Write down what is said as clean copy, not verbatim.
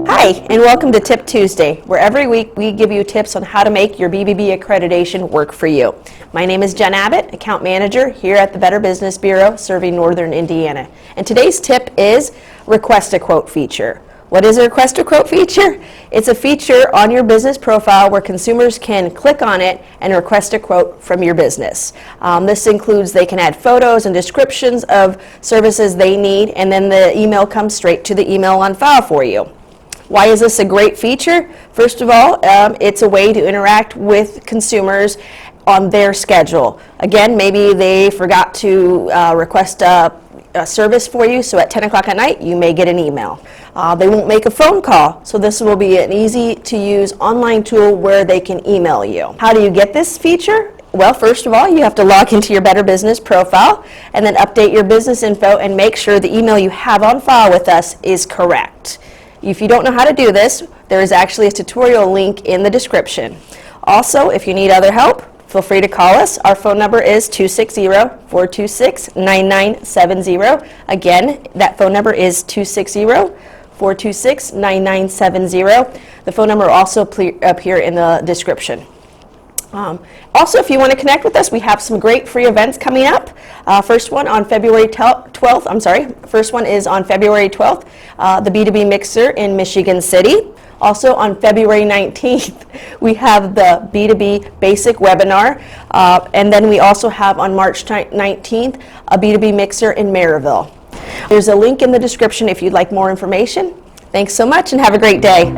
Hi, and welcome to Tip Tuesday, where every week we give you tips on how to make your BBB accreditation work for you. My name is Jen Abbott, Account Manager here at the Better Business Bureau serving Northern Indiana. And today's tip is RequestAQuote feature. What is a RequestAQuote feature? It's a feature on your business profile where consumers can click on it and request a quote from your business. This includes they can add photos and descriptions of services they need, and then the email comes straight to the email on file for you. Why is this a great feature? First of all, it's a way to interact with consumers on their schedule. Again, maybe they forgot to request a service for you, so at 10 o'clock at night you may get an email. They won't make a phone call, so this will be an easy to use online tool where they can email you. How do you get this feature? Well, first of all, you have to log into your Better Business profile and then update your business info and make sure the email you have on file with us is correct. If you don't know how to do this, there is actually a tutorial link in the description. Also, if you need other help, feel free to call us. Our phone number is 260-426-9970. Again, that phone number is 260-426-9970. The phone number will also appear in the description. Also, if you want to connect with us, we have some great free events coming up. First one on February 12th. First one is on February 12th, the B2B Mixer in Michigan City. Also on February 19th, we have the B2B Basic Webinar. And then we also have on March 19th, a B2B Mixer in Maryville. There's a link in the description if you'd like more information. Thanks so much and have a great day.